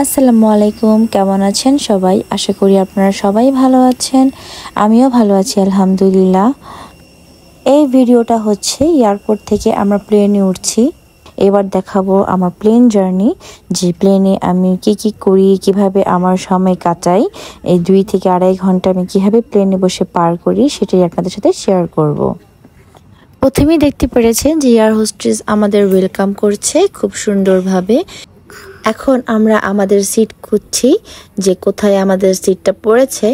আসসালামু আলাইকুম, কেমন আছেন সবাই? আশা করি আপনারা সবাই ভালো আছেন। আমিও ভালো আছি আলহামদুলিল্লাহ। এই ভিডিওটা হচ্ছে এয়ারপোর্ট থেকে আমরা প্লেনে উঠছি। এবার দেখাবো আমার প্লেন জার্নি, যে প্লেনে আমি কি করি, কিভাবে আমার সময় কাটাই। এই 2 থেকে 2.5 ঘন্টা আমি কিভাবে প্লেনে বসে পার করি সেটাই আপনাদের সাথে শেয়ার করব। প্রথমেই দেখতে পেরেছেন যে এয়ার হোস্টেস আমাদের ওয়েলকাম করছে খুব সুন্দরভাবে। এখন আমরা আমাদের সিট খুঁজছি, যে কোথায় আমাদের সিটটা পড়েছে।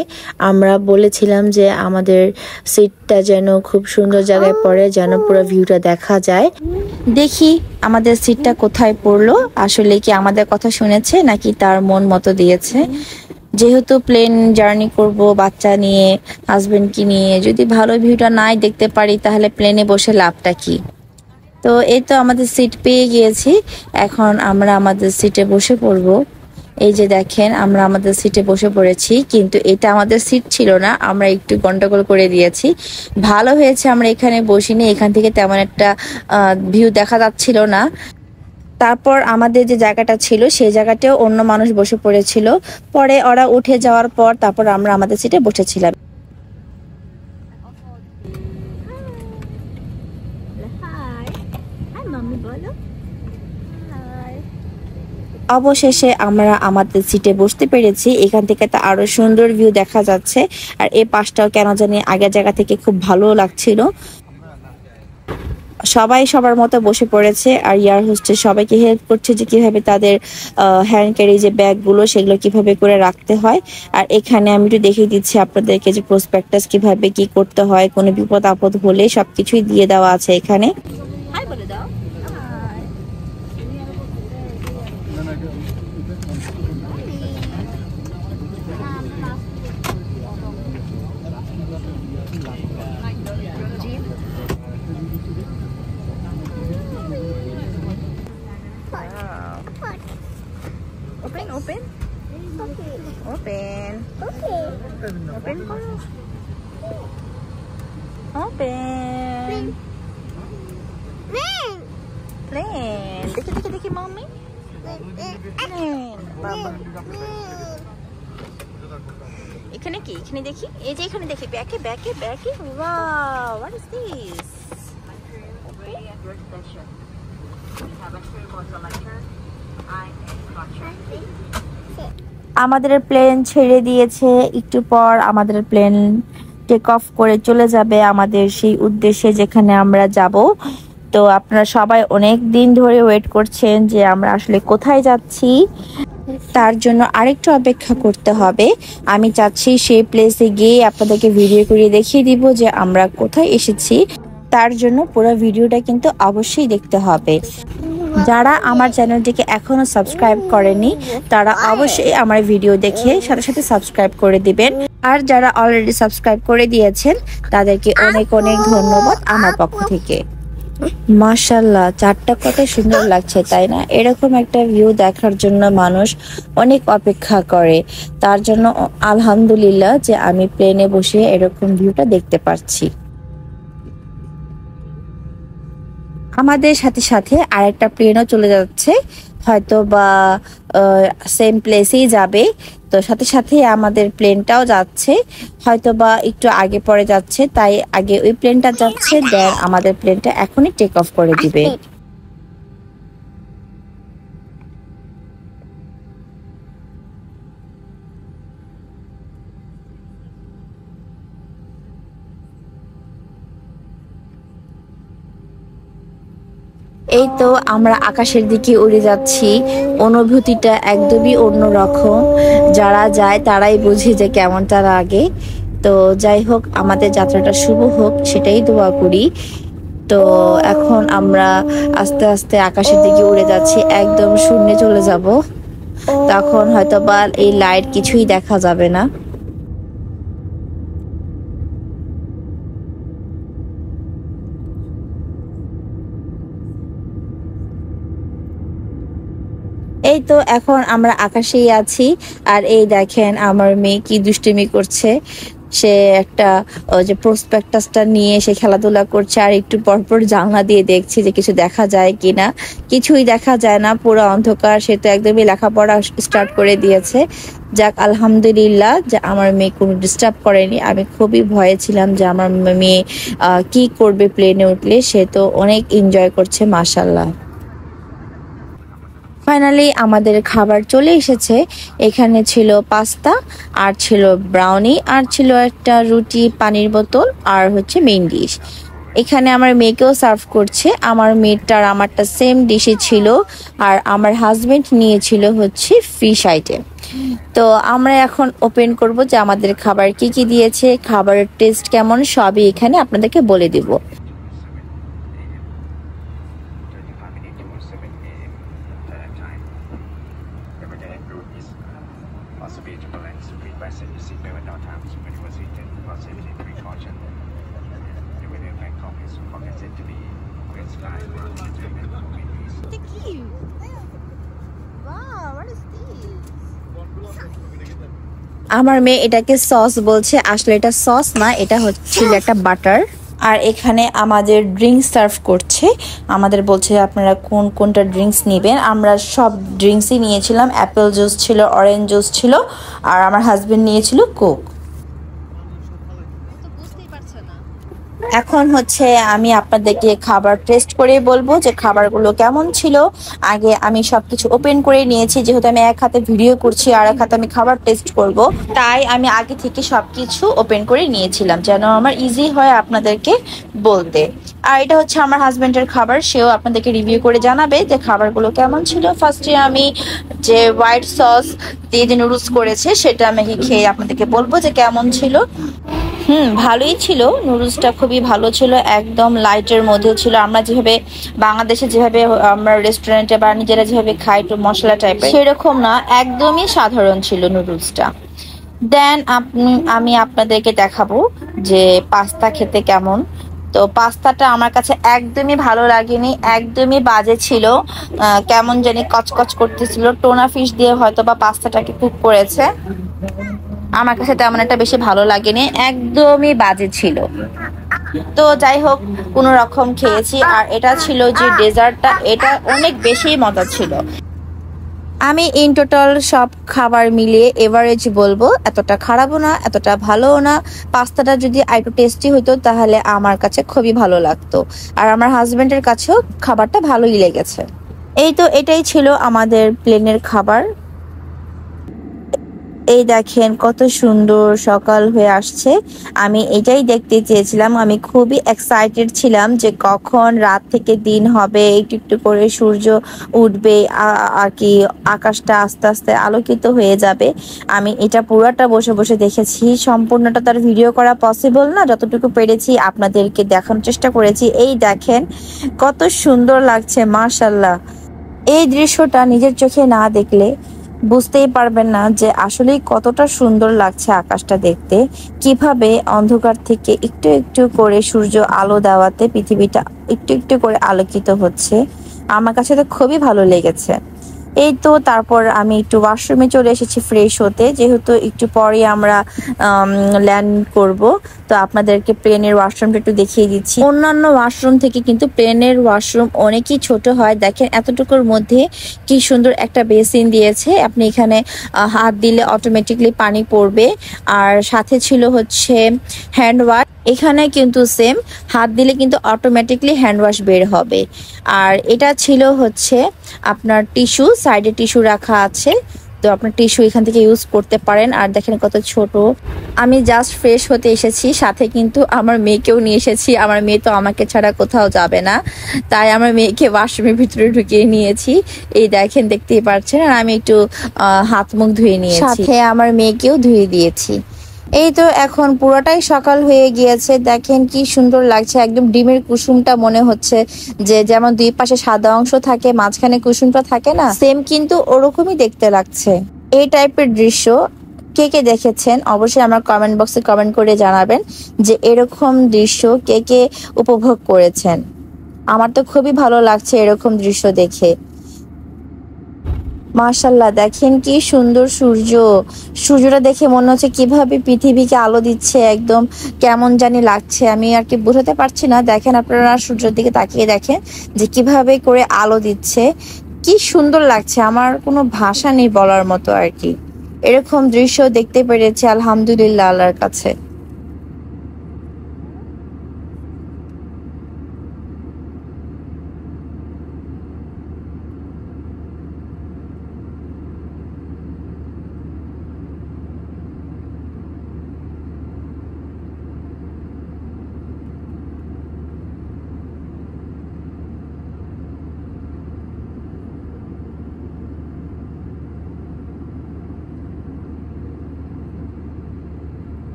আমরা বলেছিলাম যে আমাদের সিটটা যেন খুব সুন্দর জায়গায় পড়ে, যেন পুরো ভিউটা দেখা যায়। দেখি আমাদের সিটটা কোথায় পড়লো। আসলে কি আমাদের কথা শুনেছে নাকি তার মন মতো দিয়েছে। যেহেতু প্লেন জার্নি করব বাচ্চা নিয়ে, হাজবেন্ডকে নিয়ে, যদি ভালো ভিউটা নাই দেখতে পারি তাহলে প্লেনে বসে লাভটা কি। তো এই তো আমাদের সিট পেয়ে গিয়েছি। এখন আমরা আমাদের সিটে বসে পড়ব। এই যে দেখেন আমরা আমাদের সিটে বসে পড়েছি, কিন্তু এটা আমাদের সিট ছিল না, আমরা একটু গন্ডগোল করে দিয়েছি। ভালো হয়েছে আমরা এখানে বসিনি, এখান থেকে তেমন একটা ভিউ দেখা যাচ্ছিল না। তারপর আমাদের যে জায়গাটা ছিল সেই জায়গাটাও অন্য মানুষ বসে পড়েছিল। পরে ওরা উঠে যাওয়ার পর তারপর আমরা আমাদের সিটে বসেছিলাম। অবশেষে আমরা আমাদের সিটে বসতে পেরেছি। এখান থেকে তো আরো সুন্দর ভিউ দেখা যাচ্ছে। আর এই পাশটাও কেন জানি আগের জায়গা থেকে খুব ভালো লাগছিল। সবাই সবার মতো বসে পড়েছে, আর এয়ার হোস্টেস সবাইকে হেল্প করছে যে কিভাবে তাদের হ্যান্ড ক্যারি যে ব্যাগগুলো সেগুলো কিভাবে করে রাখতে হয়। আর এখানে আমি একটু দেখিয়ে দিচ্ছি আপনাদেরকে যে প্রসপেক্টাস কিভাবে কি করতে হয়, কোনো বিপদ আপদ হলে সবকিছুই দিয়ে দেওয়া আছে এখানে। Open. Okay. Open. Okay. Open করো। Open. Plane. দেখি মাম্মি। বাবা। এখানে কি? এখানে দেখি। এই যে এখানে দেখি ব্যাকে। Wow, what is this? আমাদের প্লেন ছেড়ে দিয়েছে, একটু পর আমাদের প্লেন টেক অফ করে চলে যাবে আমাদের সেই উদ্দেশ্যে যেখানে আমরা যাব। তো আপনারা সবাই অনেক দিন ধরে ওয়েট করছেন যে আমরা আসলে কোথায় যাচ্ছি। তার জন্য আরেকটু অপেক্ষা করতে হবে। আমি চাচ্ছি সেই প্লেসে গিয়ে আপনাদেরকে ভিডিও করে দেখিয়ে দিব যে আমরা কোথায় এসেছি। তার জন্য পুরো ভিডিওটা কিন্তু অবশ্যই দেখতে হবে। যারা আমার চ্যানেলটিকে এখনো সাবস্ক্রাইব করেনি তারা অবশ্যই আমার ভিডিও দেখে সাথে সাথে সাবস্ক্রাইব করে দিবেন। আর যারা অলরেডি সাবস্ক্রাইব করে দিয়েছেন তাদেরকে অনেক ধন্যবাদ আমার পক্ষ থেকে। মাশাআল্লাহ, চারটা কত সুন্দর লাগছে তাই না? এরকম একটা ভিউ দেখার জন্য মানুষ অনেক অপেক্ষা করে। তার জন্য আলহামদুলিল্লাহ যে আমি প্লেনে বসে এরকম ভিউটা দেখতে পাচ্ছি। আমাদের সাথে সাথে আরেকটা প্লেনও চলে যাচ্ছে, হয়তো বা সেম প্লেসেই যাবে। তো সাথে সাথে আমাদের প্লেনটাও যাচ্ছে, হয়তো বা একটু আগে পরে যাচ্ছে, তাই আগে ওই প্লেনটা যাচ্ছে, দেন আমাদের প্লেনটা এখনই টেক অফ করে দিবে। এই তো আমরা আকাশের দিকে উড়ে যাচ্ছি। অনুভূতিটা একদমই অন্যরকম। যারা যায় তারাই বুঝে যে কেমনটা লাগে। তো যাই হোক, আমাদের যাত্রাটা শুভ হোক সেটাই দোয়া করি। তো এখন আমরা আস্তে আস্তে আকাশের দিকে উড়ে যাচ্ছি, একদম শূন্যে চলে যাব। তখন হয়তো বা এই লাইট কিছুই দেখা যাবে না। এই তো এখন আমরা আকাশেই আছি। আর এই দেখেন আমার মেয়ে কি দুষ্টুমি করছে। সে একটা যে প্রসপেক্টাসটা নিয়ে সে খেলাধুলা করছে, আর একটু পরপর জানলা দিয়ে দেখছে যে কিছু দেখা যায় কিনা। কিছুই দেখা যায় না, পুরো অন্ধকার। সে তো একদমই লেখাপড়া স্টার্ট করে দিয়েছে। যাক আলহামদুলিল্লাহ যে আমার মেয়ে কোনো ডিস্টার্ব করেনি। আমি খুবই ভয়ে ছিলাম যে আমার মেয়ে কি করবে প্লেনে উঠলে। সে তো অনেক এনজয় করছে মাশাআল্লাহ। ফাইনালি আমাদের খাবার চলে এসেছে। এখানে ছিল পাস্তা, আর ছিল ব্রাউনি, আর ছিল একটা রুটি, পানির বোতল, আর হচ্ছে মেইন ডিশ। এখানে আমার মেয়েকেও সার্ভ করছে। আমার মেয়েটার আমারটা সেম ডিশে ছিল, আর আমার হাজবেন্ড নিয়েছিল হচ্ছে ফিশ আইটেম। তো আমরা এখন ওপেন করব যে আমাদের খাবার কি কি দিয়েছে, খাবারের টেস্ট কেমন, সবই এখানে আপনাদেরকে বলে দিব। আমার মেয়ে এটাকে সস বলছে, আসলে এটা সস না, এটা হচ্ছে একটা বাটার। আর এখানে আমাদের ড্রিঙ্কস সার্ভ করছে। আমাদের বলছে আপনারা কোনটা ড্রিঙ্কস নেবেন। আমরা সব ড্রিঙ্কসই নিয়েছিলাম। অ্যাপেল জুস ছিল, অরেঞ্জ জুস ছিল, আর আমার হাজবেন্ড নিয়েছিল কোক। এখন হচ্ছে আমি আপনাদেরকে খাবার টেস্ট করে বলবো যে খাবারগুলো কেমন ছিল। আগে আমি সবকিছু ওপেন করে নিয়েছি, যেহেতু আমি এক হাতে ভিডিও করছি আর এক হাতে আমি খাবার টেস্ট করব, তাই আমি আগে থেকে সবকিছু ওপেন করে নিয়েছিলাম যেন আমার ইজি হয় আপনাদেরকে বলতে। আর এটা হচ্ছে আমার হাজবেন্ডের খাবার, সেও আপনাদেরকে রিভিউ করে জানাবে যে খাবারগুলো কেমন ছিল। ফার্স্টে আমি যে হোয়াইট সস দিয়ে যে নুডলস করেছে সেটা আমি খেয়ে আপনাদেরকে বলবো যে কেমন ছিল। ভালোই ছিল, নুডলসটা খুবই ভালো ছিল, একদম লাইটের মধ্যে ছিল। আমরা যেভাবে বাংলাদেশে যেভাবে আমরা রেস্টুরেন্টে বা নিজেরা যেভাবে খাই একটু মশলা টাইপের, সেরকম না, একদমই সাধারণ ছিল নুডলসটা। দেন আমি আপনাদেরকে দেখাবো যে পাস্তা খেতে কেমন। তো পাস্তাটা আমার কাছে একদমই ভালো লাগেনি, একদমই বাজে ছিল। কেমন জানি কচকচ করতেছিল। টোনা ফিশ দিয়ে হয়তো বা পাস্তাটাকে কুক করেছে। আমার কাছে তেমন একটা বেশি ভালো লাগেনি, একদমই বাজে ছিল। তো যাই হোক, কোনো রকম খেয়েছি। আর এটা ছিল যে ডেজার্টটা, এটা অনেক বেশি মজা ছিল। আমি ইন টোটাল সব খাবার মিলিয়ে এভারেজ বলবো, এতটা খারাপও না, এতটা ভালোও না। পাস্তাটা যদি একটু টেস্টি হতো তাহলে আমার কাছে খুবই ভালো লাগতো, আর আমার হাজবেন্ডের কাছেও খাবারটা ভালোই লেগেছে। এই তো এটাই ছিল আমাদের প্লেনের খাবার। এই দেখেন কত সুন্দর সকাল হয়ে আসছে। আমি এটাই দেখতে চেয়েছিলাম। আমি খুবই এক্সাইটেড ছিলাম যে কখন রাত থেকে দিন হবে, একটু একটু করে সূর্য উঠবে, আর কি আকাশটা আস্তে আস্তে আলোকিত হয়ে যাবে। আমি এটা পুরোটা বসে বসে দেখেছি, সম্পূর্ণটা তার ভিডিও করা পসিবল না, যতটুকু পেরেছি আপনাদেরকে দেখানোর চেষ্টা করেছি। এই দেখেন কত সুন্দর লাগছে মাশাআল্লাহ। এই দৃশ্যটা নিজের চোখে না দেখলে বুঝতেই পারবেন না যে আসলেই কতটা সুন্দর লাগছে আকাশটা দেখতে, কিভাবে অন্ধকার থেকে একটু একটু করে সূর্য আলো দেওয়াতে পৃথিবীটা একটু একটু করে আলোকিত হচ্ছে। আমার কাছে তো খুবই ভালো লেগেছে। এই তো তারপর আমি একটু ওয়াশরুমে চলে এসেছি ফ্রেশ হতে, যেহেতু একটু পরে আমরা ল্যান্ড করব। তো আপনাদেরকে প্লেনের ওয়াশরুমটা একটু দেখিয়ে দিচ্ছি। অন্যান্য ওয়াশরুম থেকে কিন্তু প্লেনের ওয়াশরুম অনেকই ছোট হয়। দেখেন এতটুকুর মধ্যে কি সুন্দর একটা বেসিন দিয়েছে, আপনি এখানে হাত দিলে অটোমেটিকলি পানি পড়বে। আর সাথে ছিল হচ্ছে হ্যান্ড ওয়াশ, এখানে কিন্তু সেম, হাত দিলে কিন্তু অটোমেটিকলি হ্যান্ড ওয়াশ বের হবে। আর এটা ছিল হচ্ছে আপনার টিস্যু, সাইডে টিস্যু রাখা আছে, তো আপনার টিস্যু এখান থেকে ইউজ করতে পারেন। আর দেখেন কত ছোট। আমি জাস্ট ফ্রেশ হতে এসেছি, সাথে কিন্তু আমার মেয়েকেও নিয়ে এসেছি। আমার মেয়ে তো আমাকে ছাড়া কোথাও যাবে না, তাই আমার মেয়েকে ওয়াশরুমের ভিতরে ঢুকিয়ে নিয়েছি। এই দেখেন দেখতেই পাচ্ছেন। আর আমি একটু হাত মুখ ধুয়ে নিয়েছি, সাথে আমার মেয়েকেও ধুয়ে দিয়েছি। এই তো এখন পুরোটাই সকাল হয়ে গিয়েছে। দেখেন কি সুন্দর লাগছে, একদম ডিমের কুসুমটা মনে হচ্ছে যে যেমন দুই পাশে সাদা অংশ থাকে মাঝখানে কুসুমটা থাকে না, সেম কিন্তু ওরকমই দেখতে লাগছে। এই টাইপের দৃশ্য কে কে দেখেছেন অবশ্যই আমার কমেন্ট বক্সে কমেন্ট করে জানাবেন যে এরকম দৃশ্য কে কে উপভোগ করেছেন। আমার তো খুবই ভালো লাগছে এরকম দৃশ্য দেখে। মাশাল্লাহ, দেখেন কি সুন্দর সূর্য। সূর্যটা দেখে মনে হচ্ছে কিভাবে পৃথিবীকে আলো দিচ্ছে, একদম কেমন জানি লাগছে, আমি আর কি বোঝাতে পারছি না। দেখেন আপনারা সূর্যের দিকে তাকিয়ে দেখেন যে কিভাবে করে আলো দিচ্ছে, কি সুন্দর লাগছে। আমার কোনো ভাষা নেই বলার মতো আর কি। এরকম দৃশ্য দেখতে পেরেছি, আলহামদুলিল্লাহ আল্লাহর কাছে।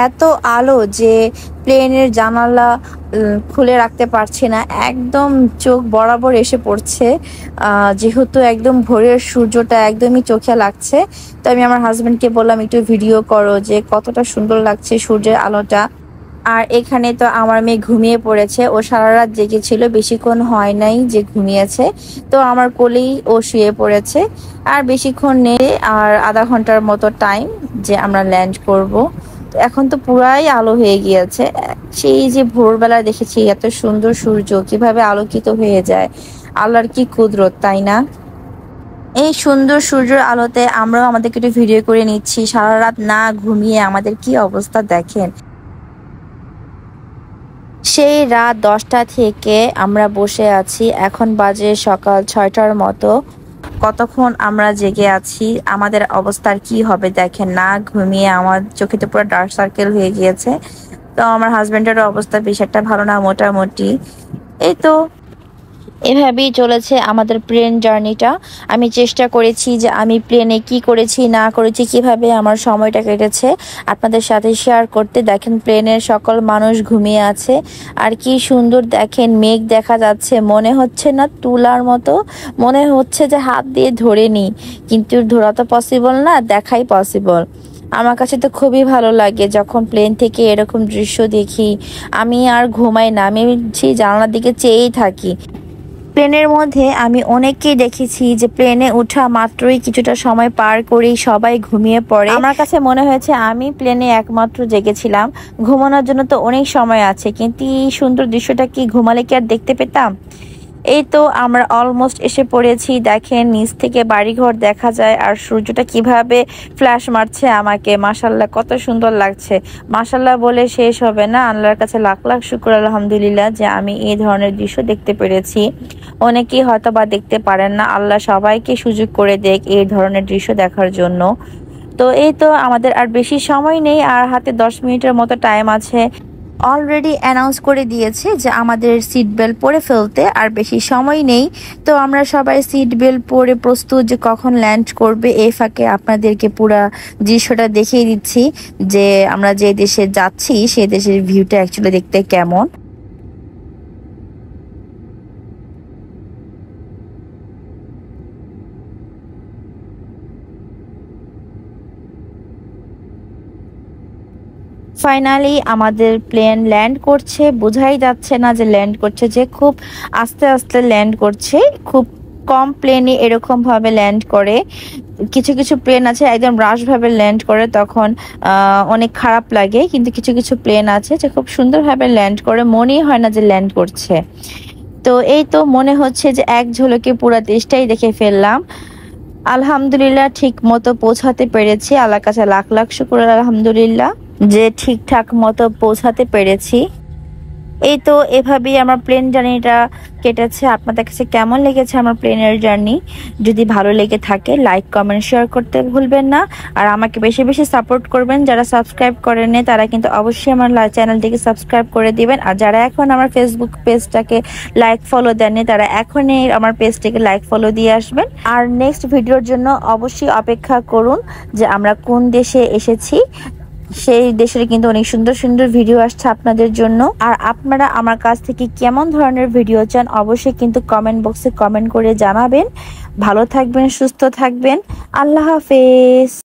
এত আলো যে প্লেনের জানালা খুলে রাখতে পারছি না, একদম চোখ বরাবর এসে পড়ছে। যেহেতু একদম ভোরের সূর্যটা একদমই চোখে লাগছে, তো আমি আমার হাজবেন্ডকে বললাম একটু ভিডিও করো যে কতটা সুন্দর লাগছে সূর্যের আলোটা। আর এখানে তো আমার মেয়ে ঘুমিয়ে পড়েছে, ও সারা রাত জেগেছিল, বেশিক্ষণ হয় নাই যে ঘুমিয়েছে। তো আমার কোলেই ও শুয়ে পড়েছে। আর বেশিক্ষণ নেই, আর আধা ঘন্টার মতো টাইম যে আমরা ল্যান্ড করব। তো এখন তো পুরাই আলো হয়ে গিয়েছে। সেই যে ভোরবেলা দেখেছি এত সুন্দর সূর্য কিভাবে আলোকিত হয়ে যায়, আল্লাহর কি কুদরত, তাই না? এই সুন্দর সূর্যের আলোতে আমরাও আমাদেরকে একটু ভিডিও করে নিচ্ছি। সারা রাত না ঘুমিয়ে আমাদের কি অবস্থা দেখেন। সেই রাত 10টা থেকে আমরা বসে আছি, এখন বাজে সকাল 6টার মতো। কতক্ষণ আমরা জেগে আছি, আমাদের অবস্থার কি হবে দেখেন। না ঘুমিয়ে আমার চোখে তো পুরো ডার্ক সার্কেল হয়ে গিয়েছে। তো আমার হাজবেন্ডের অবস্থা বেশ একটা ভালো না, মোটামুটি। এই তো এভাবেই চলেছে আমাদের প্লেন জার্নিটা। আমি চেষ্টা করেছি যে আমি প্লেনে কি করেছি না করেছি, কিভাবে আমার সময়টা কেটেছে আপনাদের সাথে শেয়ার করতে। দেখেন প্লেনের সকল মানুষ ঘুমিয়ে আছে, আর কি সুন্দর দেখেন মেঘ দেখা যাচ্ছে, মনে হচ্ছে না তুলার মতো, মনে হচ্ছে যে হাত দিয়ে ধরে নিই, কিন্তু ধরা তো পসিবল না, দেখাই পসিবল। আমার কাছে তো খুবই ভালো লাগে যখন প্লেন থেকে এরকম দৃশ্য দেখি। আমি আর ঘুমাই না, আমি জানালার দিকে চেয়েই থাকি। প্লেনের মধ্যে আমি অনেককেই দেখেছি যে প্লেনে ওঠা মাত্রই কিছুটা সময় পার করেই সবাই ঘুমিয়ে পড়ে। আমার কাছে মনে হয়েছে আমি প্লেনে একমাত্র জেগেছিলাম। ঘুমানোর জন্য তো অনেক সময় আছে, কিন্তু এই সুন্দর দৃশ্যটা কি ঘুমালে কি আর দেখতে পেতাম? এই তো আমরা অলমোস্ট এসে পড়েছি। দেখেন নিচ থেকে বাড়িঘর দেখা যায়, আর সূর্যটা কিভাবে ফ্ল্যাশ মারছে আমাকে। মাশাল্লাহ, কত সুন্দর লাগছে। মাশাল্লাহ বলে শেষ হবে না। আল্লাহর কাছে লাখ লাখ শুকর আলহামদুলিল্লাহ যে আমি এই ধরনের দৃশ্য দেখতে পেরেছি। অনেকেই হয়তো বা দেখতে পারেন না, আল্লাহ সবাইকে সুযোগ করে দেখ এই ধরনের দৃশ্য দেখার জন্য। তো এই তো আমাদের আর বেশি সময় নেই, আর হাতে 10 মিনিটের মতো টাইম আছে। অলরেডি অ্যানাউন্স করে দিয়েছে যে আমাদের সিট বেল্ট পরে ফেলতে, আর বেশি সময় নেই। তো আমরা সবাই সিট বেল্ট পরে প্রস্তুত যে কখন ল্যান্ড করবে। এই ফাঁকে আপনাদেরকে পুরো দৃশ্যটা দেখিয়ে দিচ্ছি যে আমরা যে দেশে যাচ্ছি সেই দেশের ভিউটা অ্যাকচুয়ালি দেখতে কেমন। ফাইনালি আমাদের প্লেন ল্যান্ড করছে, বোঝাই যাচ্ছে না যে ল্যান্ড করছে, যে খুব আস্তে আস্তে ল্যান্ড করছে। খুব কম প্লেনই এরকম ভাবে ল্যান্ড করে। কিছু কিছু প্লেন আছে একদম রাশ ভাবে ল্যান্ড করে, তখন অনেক খারাপ লাগে। কিন্তু কিছু কিছু প্লেন আছে যে খুব সুন্দরভাবে ল্যান্ড করে, মনেই হয় না যে ল্যান্ড করছে। তো এই তো মনে হচ্ছে যে এক ঝলকে পুরো দেশটাই দেখে ফেললাম। আলহামদুলিল্লাহ ঠিক মতো পৌঁছাতে পেরেছি, আল্লাহর কাছে লাখ লাখ শুকর আলহামদুলিল্লাহ যে ঠিকঠাক মতো পৌঁছাতে পেরেছি। এই তো এভাবেই আমার প্লেন জার্নিটা কেটেছে। আপনাদের কাছে কেমন লেগেছে আমার প্লেনের জার্নি? যদি ভালো লেগে থাকে লাইক কমেন্ট শেয়ার করতে ভুলবেন না। আর আমাকে বেশি বেশি সাপোর্ট করবেন। যারা সাবস্ক্রাইব করেননি তারা কিন্তু অবশ্যই আমার চ্যানেলটিকে সাবস্ক্রাইব করে দিবেন। আর যারা এখন আমার ফেসবুক পেজটাকে লাইক ফলো দেননি তারা এখনই আমার পেজটিকে লাইক ফলো দিয়ে আসবেন। আর নেক্সট ভিডিওর জন্য অবশ্যই অপেক্ষা করুন যে আমরা কোন দেশে এসেছি। সেই দেশের কিন্তু অনেক সুন্দর সুন্দর ভিডিও আসছে আপনাদের জন্য। আর আপনারা আমার কাছ থেকে কেমন ধরনের ভিডিও চান অবশ্যই কিন্তু কমেন্ট বক্সে কমেন্ট করে জানাবেন। ভালো থাকবেন, সুস্থ থাকবেন। আল্লাহ হাফেজ।